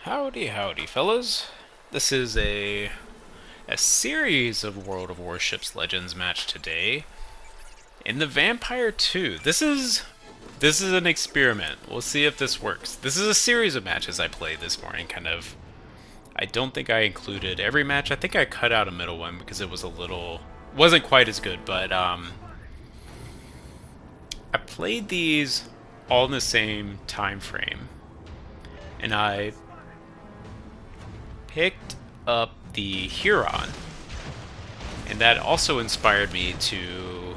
Howdy, howdy, fellas. This is a series of World of Warships Legends match today in the Vampire 2. This is an experiment. We'll see if this works. This is a series of matches I played this morning, kind of. I don't think I included every match. I think I cut out a middle one because it was wasn't quite as good, but I played these all in the same time frame. And I picked up the Huron, and that also inspired me to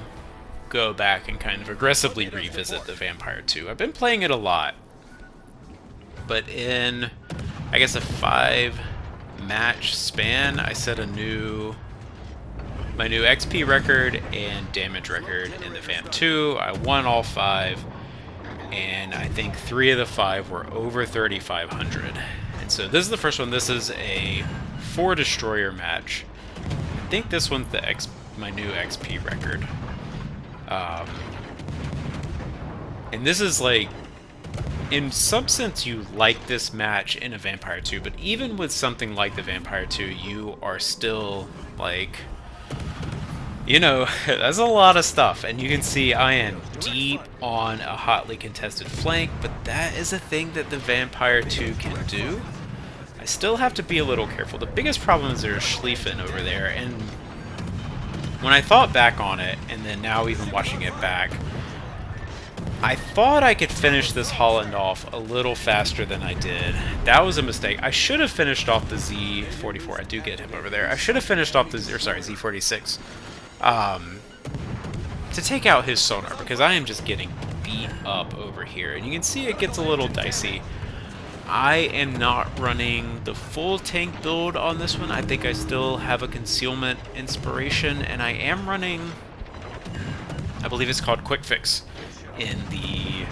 go back and kind of aggressively revisit the Vampire 2. I've been playing it a lot, but in, I guess, a 5-match span, I set my new XP record and damage record in the Vamp2. I won all 5, and I think 3 of the 5 were over 3,500. And so this is the first one. This is a 4-destroyer match. I think this one's my new XP record. And this is like, in some sense, you like this match in a Vampire 2, but even with something like the Vampire 2, you are still like, that's a lot of stuff, and you can see I am deep on a hotly contested flank, but that is a thing that the Vampire 2 can do. I still have to be a little careful. The biggest problem is there's Schlieffen over there, and when I thought back on it, and then now even watching it back, I thought I could finish this Holland off a little faster than I did. That was a mistake. I should have finished off the Z44. I do get him over there. I should have finished off the Z46. To take out his sonar, because I am just getting beat up over here, and you can see it gets a little dicey. I am not running the full tank build on this one. I think I still have a concealment inspiration, and I am running, I believe it's called Quick Fix, in the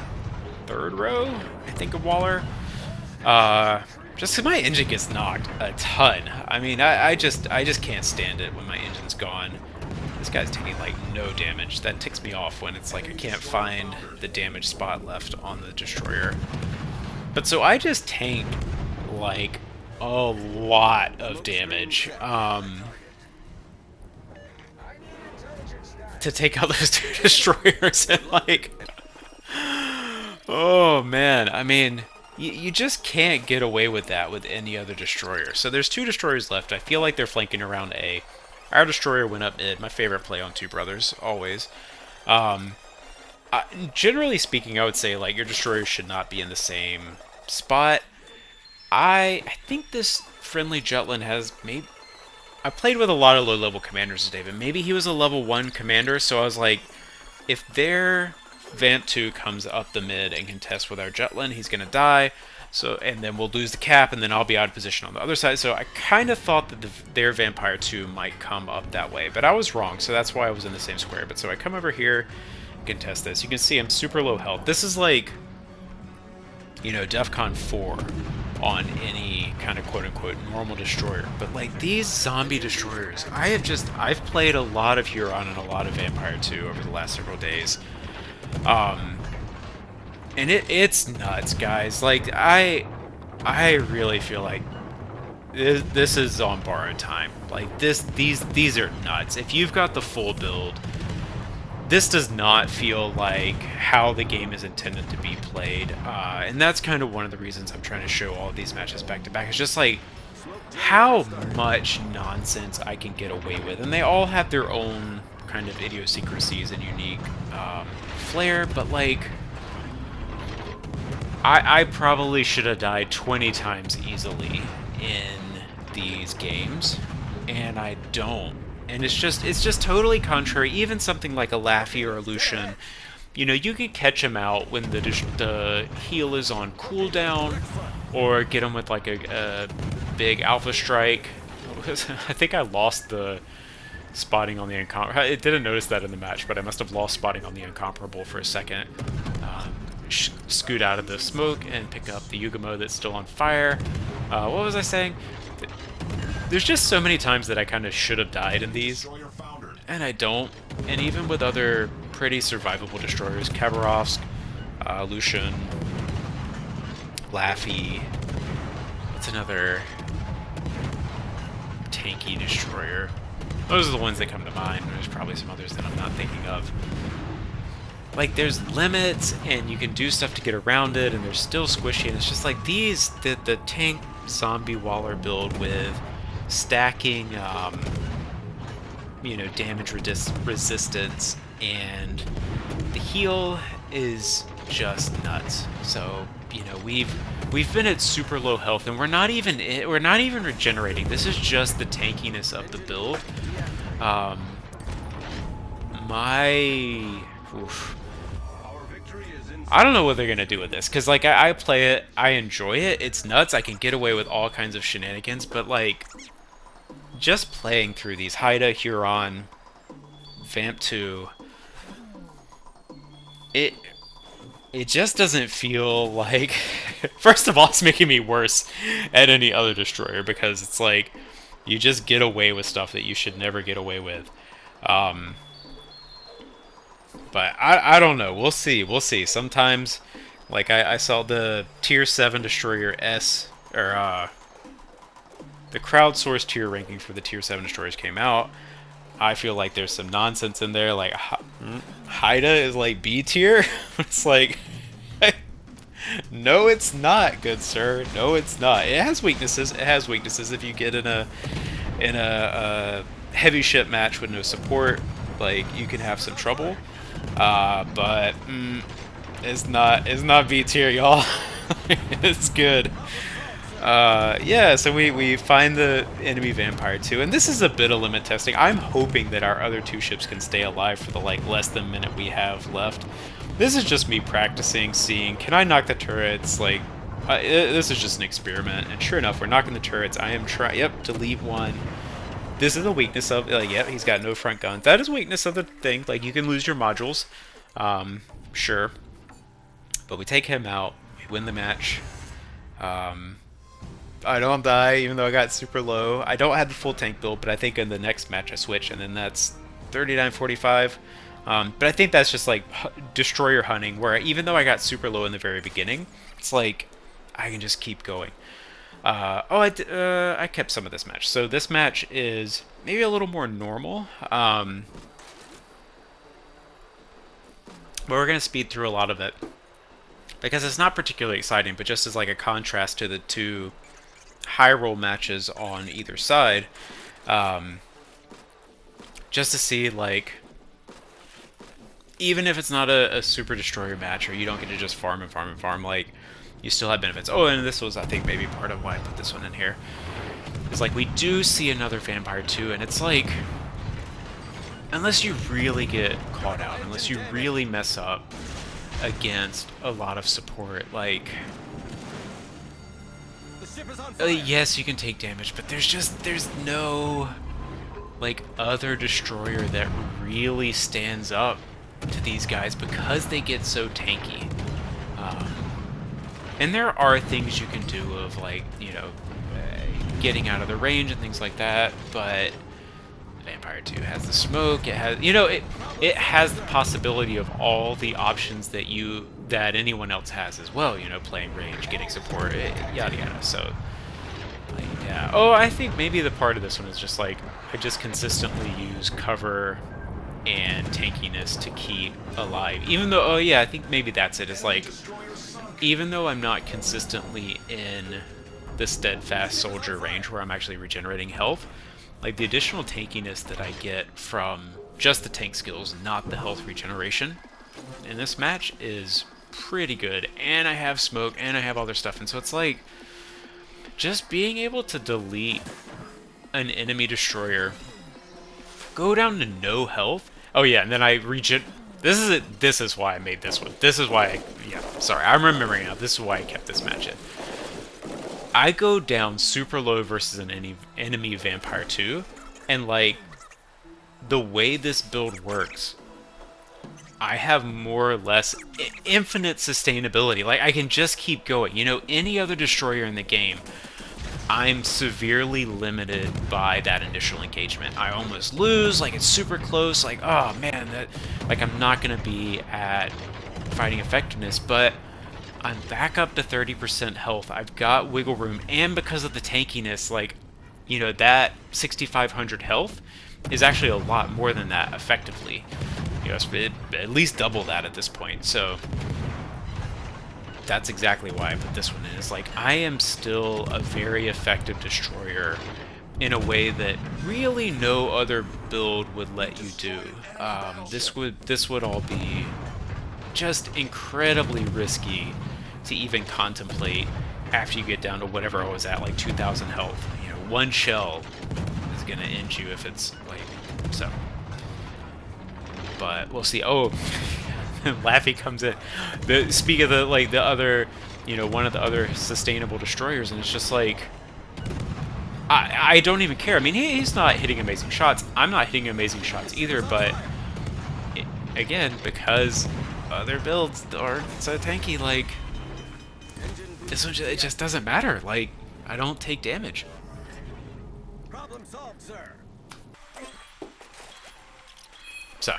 3rd row, I think, of Waller. Just because my engine gets knocked a ton. I mean, I just can't stand it when my engine's gone. This guy's taking like no damage. That ticks me off when it's like I can't find the damage spot left on the destroyer. But so I just tanked like a lot of damage to take out those 2 destroyers, and like, oh man, I mean, you just can't get away with that with any other destroyer. So there's 2 destroyers left. I feel like they're flanking around A. Our destroyer went up mid. My favorite play on Two Brothers, always. Generally speaking, I would say like your destroyers should not be in the same spot. I think this friendly Jutland has maybe... I played with a lot of low-level commanders today, but maybe he was a level 1 commander, so I was like, if their Vamp2 comes up the mid and contests with our Jutland, he's going to die. So, and then we'll lose the cap, and then I'll be out of position on the other side. So I kind of thought that their Vampire 2 might come up that way, but I was wrong, so that's why I was in the same square. But so I come over here, contest this. You can see I'm super low health. This is like, DEFCON 4 on any kind of quote-unquote normal destroyer. But like these zombie destroyers, I've played a lot of Huron and a lot of Vampire 2 over the last several days. And it's nuts, guys. Like, I really feel like this is on borrowed time. Like, these are nuts. If you've got the full build, this does not feel like how the game is intended to be played. And that's kind of one of the reasons I'm trying to show all of these matches back to back. It's just like how much nonsense I can get away with. And they all have their own kind of idiosyncrasies and unique flair, but like... I probably should have died 20 times easily in these games, and I don't. And it's just totally contrary. Even something like a Laffy or a Lucian, you can catch him out when the heal is on cooldown, or get him with like a big alpha strike. I think I lost the spotting on the Incomparable. I didn't notice that in the match, but I must have lost spotting on the Incomparable for a second. Scoot out of the smoke and pick up the Yugamo that's still on fire. What was I saying? There's just so many times that I kind of should have died in these, and I don't. And even with other pretty survivable destroyers, Khabarovsk, Lucian, Laffy, What's another tanky destroyer? Those are the ones that come to mind. There's probably some others that I'm not thinking of. Like, there's limits, and you can do stuff to get around it, and they're still squishy, and it's just like these, the tank zombie waller build with stacking, you know, damage resistance, and the heal is just nuts. So, you know, we've been at super low health, and we're not even regenerating. This is just the tankiness of the build. Oof. I don't know what they're gonna do with this, because like I play it, I enjoy it, it's nuts, I can get away with all kinds of shenanigans, but like just playing through these Haida, Huron, Vamp2, it just doesn't feel like first of all, it's making me worse at any other destroyer, because it's like you just get away with stuff that you should never get away with. But I don't know. We'll see. We'll see. Sometimes, like I saw the tier 7 destroyer S, or the crowdsourced tier ranking for the tier 7 destroyers came out. I feel like there's some nonsense in there. Like Haida is like B tier. It's like, no, it's not, good sir. No, it's not. It has weaknesses. It has weaknesses. If you get in a heavy ship match with no support, like you can have some trouble. But it's not B tier, y'all. It's good. Yeah, so we find the enemy vampire too, and this is a bit of limit testing. I'm hoping that our other two ships can stay alive for the like less than minute we have left. This is just me practicing, seeing, can I knock the turrets? Like, this is just an experiment, and sure enough, we're knocking the turrets. I am trying. Yep, delete one. This is the weakness of, yep, he's got no front guns. That is weakness of the thing. Like, you can lose your modules, sure, but we take him out. We win the match. I don't die, even though I got super low. I don't have the full tank build, but I think in the next match I switch, and then that's 39-45. But I think that's just like destroyer hunting, where even though I got super low in the very beginning, it's like I can just keep going. I kept some of this match. So this match is maybe a little more normal. But we're going to speed through a lot of it, because it's not particularly exciting, but just as like a contrast to the two high roll matches on either side, just to see, like, even if it's not a super destroyer match, or you don't get to just farm and farm and farm, like, you still have benefits. Oh, and this was, I think, maybe part of why I put this one in here. It's like, we do see another vampire too, and it's like, unless you really get caught out, unless you really mess up against a lot of support, like, yes, you can take damage, but there's no, like, other destroyer that really stands up to these guys, because they get so tanky. And there are things you can do of, like, you know, getting out of the range and things like that, but Vampire 2 has the smoke, it has, you know, it has the possibility of all the options that anyone else has as well, you know, playing range, getting support, yada yada. So, like, yeah. Oh, I think maybe the part of this one is just like, I just consistently use cover and tankiness to keep alive. Even though, oh yeah, I think maybe that's it. It's like, even though I'm not consistently in the steadfast soldier range where I'm actually regenerating health, like, the additional tankiness that I get from just the tank skills, not the health regeneration, in this match is pretty good. And I have smoke, and I have other stuff, and so it's like, just being able to delete an enemy destroyer, go down to no health. Oh yeah, and then I regen. This is it. This is why I made this one. This is why yeah, sorry, I'm remembering now. This is why I kept this match in. I go down super low versus an enemy Vampire 2, and, like, the way this build works, I have more or less infinite sustainability. Like, I can just keep going. You know, any other destroyer in the game, I'm severely limited by that initial engagement. I almost lose, like, it's super close, like, oh man, that, like, I'm not gonna be at fighting effectiveness, but I'm back up to 30% health. I've got wiggle room, and because of the tankiness, like, you know, that 6,500 health is actually a lot more than that effectively. You know, it's at least double that at this point. So that's exactly why I put this one in. It's like, I am still a very effective destroyer in a way that really no other build would let you do. This would all be just incredibly risky to even contemplate after you get down to whatever I was at, like 2,000 health. You know, one shell is gonna end you if it's like so. But we'll see. Oh, Laffy comes in. Speak of the other, you know, one of the other sustainable destroyers, and it's just like, I don't even care. I mean, he's not hitting amazing shots. I'm not hitting amazing shots either, but again, because other builds are so tanky, like, this one, it just doesn't matter. Like, I don't take damage. Problem solved, sir. So,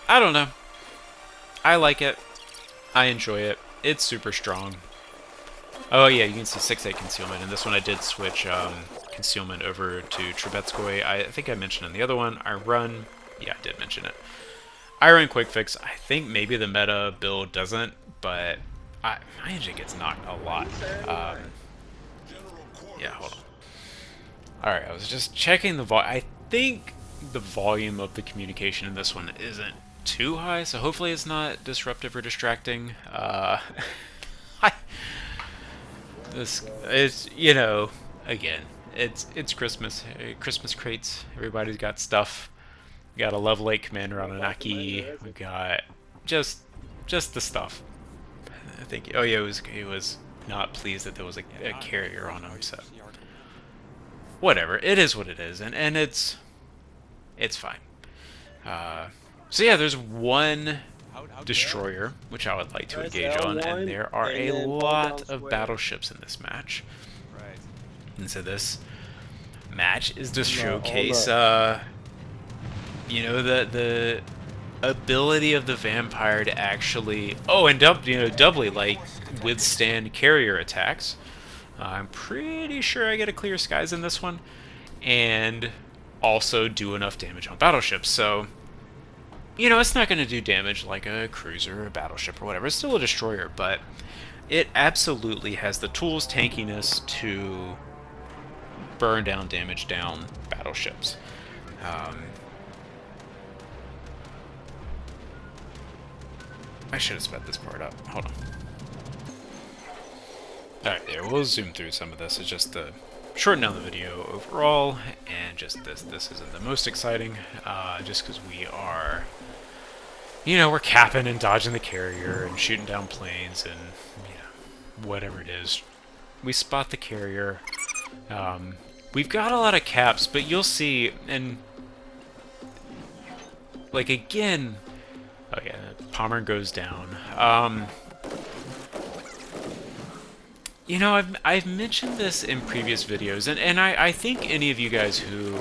I don't know. I like it. I enjoy it. It's super strong. Oh yeah, you can see 6-8 concealment, and this one I did switch concealment over to Trebetskoy. I think I mentioned in the other one. I run, yeah, I did mention it. I run quick fix. I think maybe the meta build doesn't, but my engine gets knocked a lot. Yeah, hold on. Alright, I was just checking the volume. I think the volume of the communication in this one isn't too high, so hopefully it's not disruptive or distracting. This is, you know, again, it's Christmas. Christmas crates. Everybody's got stuff. We got a level 8 commander on Anaki. We got just the stuff. I think. Oh yeah, he was not pleased that there was a carrier on him. So whatever. It is what it is, and it's fine. So yeah, there's one destroyer which I would like to engage on, and there are a lot of battleships in this match. And so this match is to showcase, you know, the ability of the vampire to actually, and doubly like withstand carrier attacks. I'm pretty sure I get a clear skies in this one, and also do enough damage on battleships. So, you know, it's not going to do damage like a cruiser or a battleship or whatever. It's still a destroyer, but it absolutely has the tools, tankiness to burn down, damage down battleships. I should have sped this part up. Hold on. Alright, there. We'll zoom through some of this. It's just to shorten down the video overall, and just this isn't the most exciting, just because we are, you know, we're capping and dodging the carrier and shooting down planes and, you know, whatever it is. We spot the carrier. We've got a lot of caps, but you'll see, and like again, oh yeah, Palmer goes down. You know, I've mentioned this in previous videos, and I think any of you guys who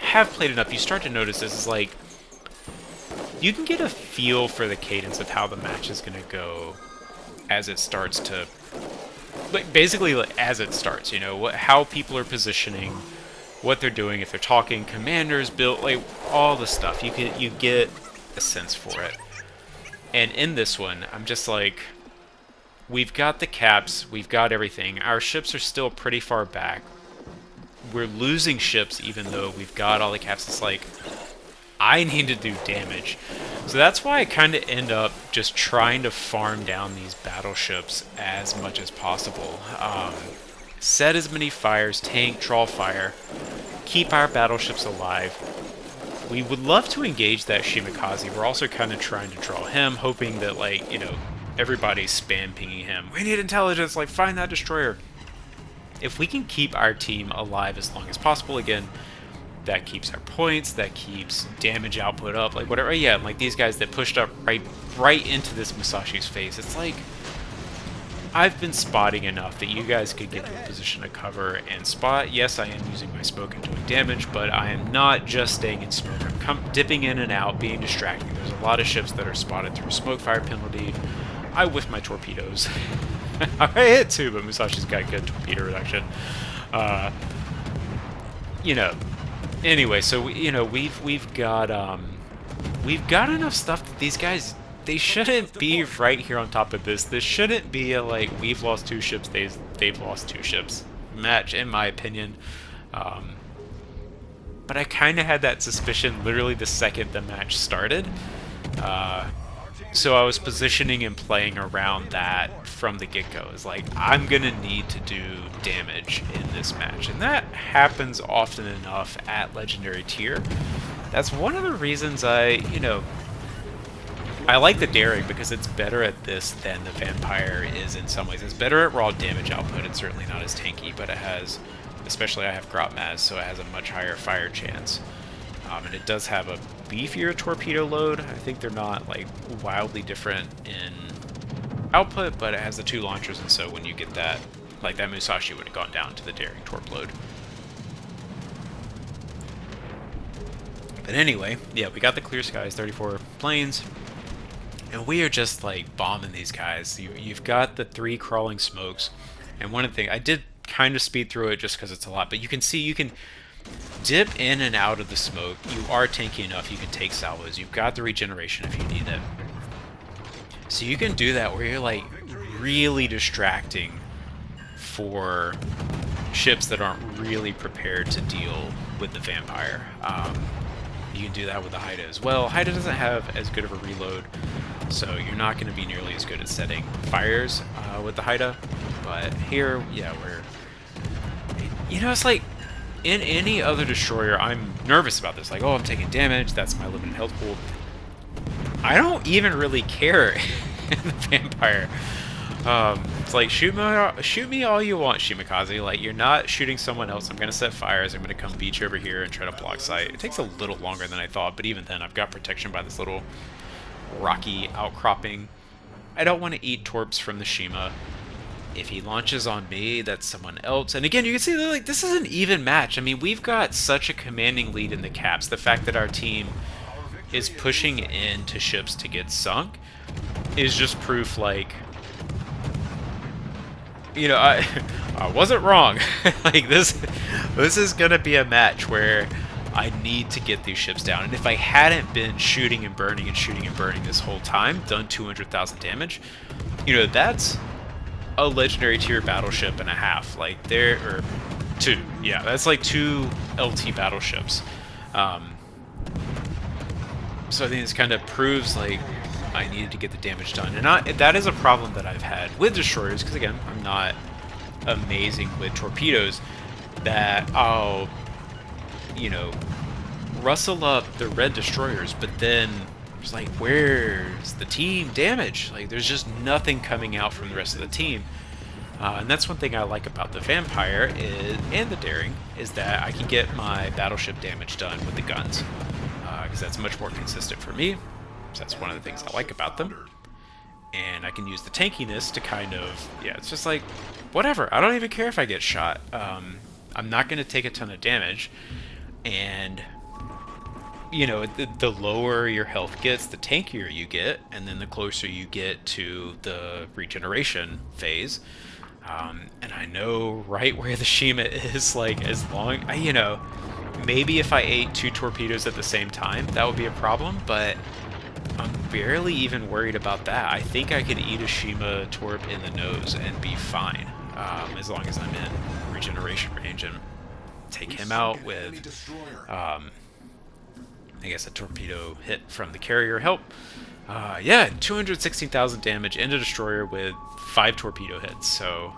have played enough, you start to notice this is like, you can get a feel for the cadence of how the match is going to go as it starts to, like, basically like, as it starts, you know, how people are positioning, what they're doing, if they're talking, commanders, build, like, all the stuff. You get a sense for it. And in this one, I'm just like, we've got the caps, we've got everything. Our ships are still pretty far back. We're losing ships even though we've got all the caps. It's like, I need to do damage. So that's why I kind of end up just trying to farm down these battleships as much as possible. Set as many fires, tank, draw fire, keep our battleships alive. We would love to engage that Shimikaze. We're also kind of trying to draw him, hoping that, like, you know, everybody's spam pinging him. We need intelligence, like, find that destroyer. If we can keep our team alive as long as possible, again, that keeps our points, that keeps damage output up, like whatever. Yeah, like these guys that pushed up right into this Musashi's face. It's like, I've been spotting enough that you guys could get to a position to cover and spot. Yes, I am using my smoke and doing damage, but I am not just staying in smoke. I'm dipping in and out, being distracting. There's a lot of ships that are spotted through smoke fire penalty. I whiffed my torpedoes. I hit 2, but Musashi's got good torpedo reduction. Uh, you know, anyway, so we've got enough stuff that these guys, they shouldn't be right here on top of this. This shouldn't be a like we've lost 2 ships, they've lost 2 ships match, in my opinion. But I kind of had that suspicion literally the second the match started. So I was positioning and playing around that from the get-go. It's like, I'm going to need to do damage in this match. And that happens often enough at Legendary tier. That's one of the reasons I like the Daring, because it's better at this than the Vampire is in some ways. It's better at raw damage output. It's certainly not as tanky, but it has, especially I have Grot Maz, so it has a much higher fire chance. And it does have a beefier torpedo load. I think they're not like wildly different in output, but it has the 2 launchers, and so when you get that, like that Musashi would have gone down to the Daring torp load. But anyway, yeah, we got the clear skies, 34 planes, and we are just like bombing these guys. You've got the 3 crawling smokes, and one of the things I did kind of speed through it just because it's a lot, but you can see you can dip in and out of the smoke. You are tanky enough, you can take salvos. You've got the regeneration if you need it. So you can do that where you're like really distracting for ships that aren't really prepared to deal with the Vampire. You can do that with the Haida as well. Haida doesn't have as good of a reload, so you're not going to be nearly as good at setting fires with the Haida. But here, yeah, it's like, in any other destroyer, I'm nervous about this. Like, oh, I'm taking damage. That's my limited health pool. I don't even really care in the Vampire. It's like, shoot me all you want, Shimakaze. Like, you're not shooting someone else. I'm gonna set fires. I'm gonna come beach over here and try to block sight. It takes a little longer than I thought, but even then, I've got protection by this little rocky outcropping. I don't want to eat torps from the Shima. If he launches on me, that's someone else. And again, you can see that, like, this is an even match. I mean, we've got such a commanding lead in the caps. The fact that our team is pushing into ships to get sunk is just proof, like, I wasn't wrong. Like, this is gonna be a match where I need to get these ships down. And if I hadn't been shooting and burning and shooting and burning this whole time, done 200,000 damage, that's a legendary tier battleship and a half. Like, or 2. Yeah, that's like 2 LT battleships. So I think this kind of proves, like, I needed to get the damage done. And that is a problem that I've had with destroyers, because again, I'm not amazing with torpedoes, that I'll, rustle up the red destroyers, but then it's like, where's the team damage? Like, there's just nothing coming out from the rest of the team. And that's one thing I like about the Vampire and the Daring, is that I can get my battleship damage done with the guns, because that's much more consistent for me. So that's one of the things I like about them. And I can use the tankiness to kind of, it's just like, whatever. I don't even care if I get shot. I'm not going to take a ton of damage. And the lower your health gets, the tankier you get, and then the closer you get to the regeneration phase. And I know right where the Shima is, like, as long, maybe if I ate 2 torpedoes at the same time, that would be a problem, but I'm barely even worried about that. I think I could eat a Shima torp in the nose and be fine, as long as I'm in regeneration range, and take him out with, I guess, a torpedo hit from the carrier help. 216,000 damage into destroyer with 5 torpedo hits. So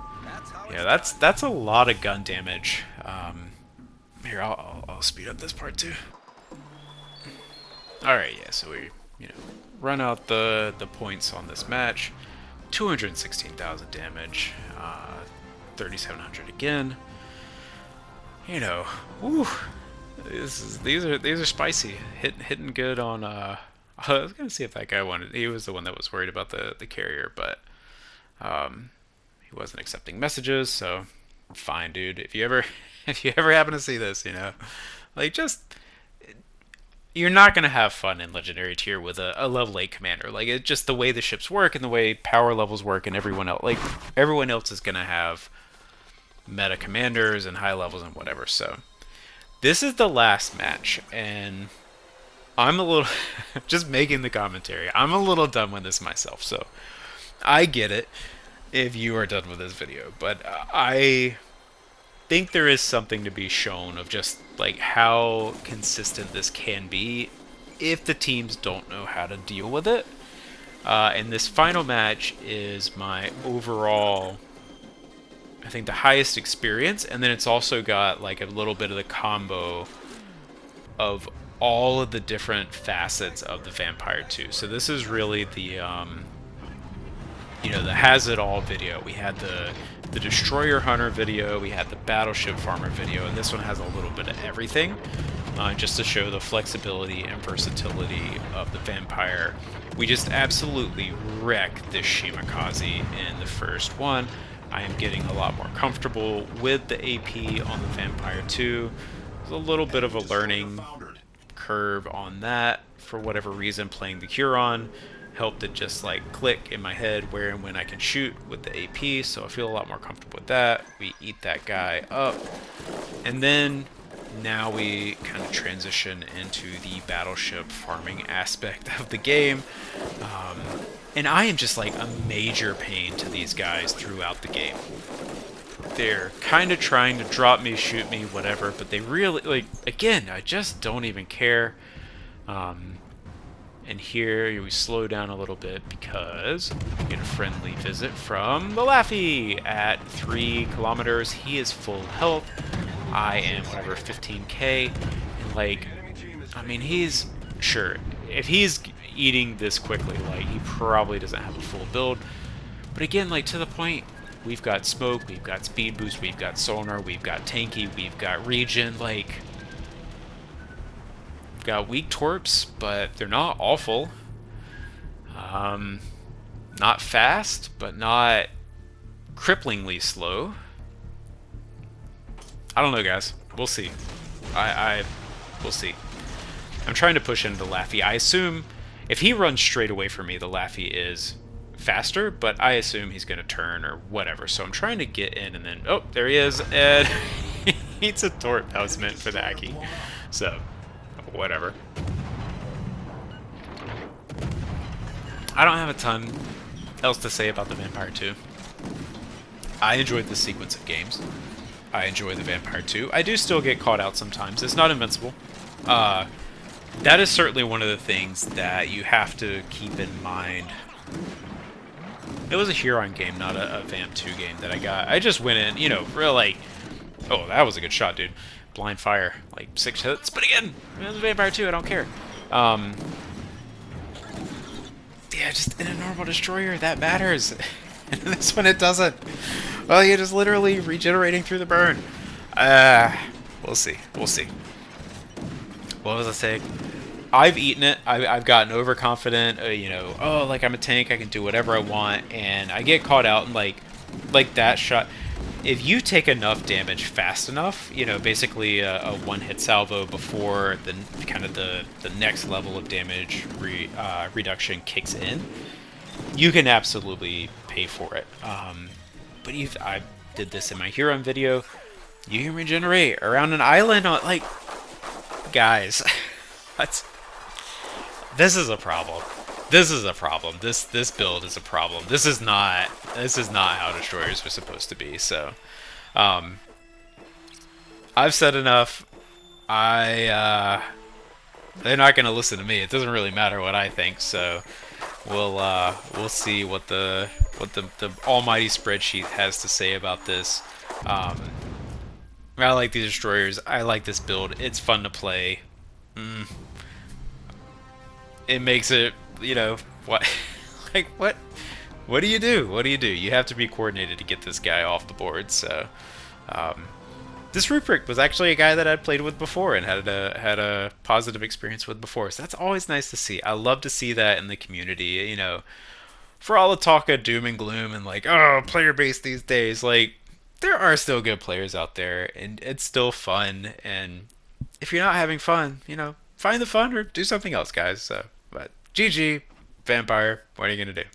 yeah, that's a lot of gun damage. Here, I'll speed up this part too. All right, yeah. So we run out the points on this match. 216,000 damage. 3,700 again. Woo. These are spicy. Hitting good on. I was gonna see if that guy wanted. He was the one that was worried about the carrier, but he wasn't accepting messages. So fine, dude. If you ever happen to see this, like, just you're not gonna have fun in legendary tier with a level 8 commander. Like it's just the way the ships work and the way power levels work, and everyone else is gonna have meta commanders and high levels and whatever. So this is the last match, and I'm a little just making the commentary. I'm a little done with this myself, so I get it if you are done with this video, but I think there is something to be shown of just like how consistent this can be if the teams don't know how to deal with it. And this final match is my overall, I think, the highest experience, and then it's also got like a little bit of the combo of all of the different facets of the Vampire 2. So this is really the the has it all video. We had the Destroyer Hunter video, we had the Battleship Farmer video, and this one has a little bit of everything, just to show the flexibility and versatility of the Vampire. We just absolutely wrecked this Shimakaze in the first one. I am getting a lot more comfortable with the AP on the Vampire 2. There's a little bit of a learning curve on that. For whatever reason, playing the Huron helped it just like click in my head where and when I can shoot with the AP, so I feel a lot more comfortable with that. We eat that guy up, and then now we kind of transition into the battleship farming aspect of the game. And I am just like a major pain to these guys throughout the game. They're kind of trying to drop me, shoot me, whatever, but they really, like, again, I just don't even care. And here we slow down a little bit because we get a friendly visit from the Laffy at 3 kilometers. He is full health. I am whatever 15k, and like, I mean, he's sure if he's eating this quickly, like he probably doesn't have a full build. But again, like to the point, we've got smoke, we've got speed boost, we've got sonar, we've got tanky, we've got regen, like we've got weak torps, but they're not awful. Not fast, but not cripplingly slow. I don't know, guys. We'll see. We'll see. I'm trying to push into Laffy. I assume if he runs straight away from me, the Laffy is faster, but I assume he's going to turn or whatever. So I'm trying to get in, and then, oh, there he is, and he eats a torp that was meant for the Aki. So, whatever. I don't have a ton else to say about the Vampire 2. I enjoyed this sequence of games. I enjoy the Vampire 2. I do still get caught out sometimes. It's not invincible. That is certainly one of the things that you have to keep in mind. It was a Huron game, not a Vamp2 game that I got. I just went in, real like, oh, that was a good shot, dude. Blind fire, like 6 hits. But again, it was Vampire 2, I don't care. Yeah, just in a normal destroyer, that matters. And this one, it doesn't. Well, you're just literally regenerating through the burn. We'll see. We'll see. What was I saying? I've eaten it. I've gotten overconfident. Oh, like I'm a tank. I can do whatever I want, and I get caught out. And like that shot. If you take enough damage fast enough, basically a one-hit salvo before the kind of the next level of damage reduction kicks in, you can absolutely pay for it. But I did this in my Huron video. You can regenerate around an island on, like, guys. This is a problem. This is a problem. This build is a problem. This is not how destroyers are supposed to be. So, I've said enough. They're not gonna listen to me. It doesn't really matter what I think. So, we'll see what the almighty spreadsheet has to say about this. I like these destroyers. I like this build. It's fun to play. It makes it, what, like, what do you do? What do you do? You have to be coordinated to get this guy off the board. So, this Ruprecht was actually a guy that I'd played with before and had a positive experience with before. So that's always nice to see. I love to see that in the community. For all the talk of doom and gloom and like, oh, player base these days, like, there are still good players out there, and it's still fun. And if you're not having fun, find the fun or do something else, guys. But GG, vampire. What are you gonna do?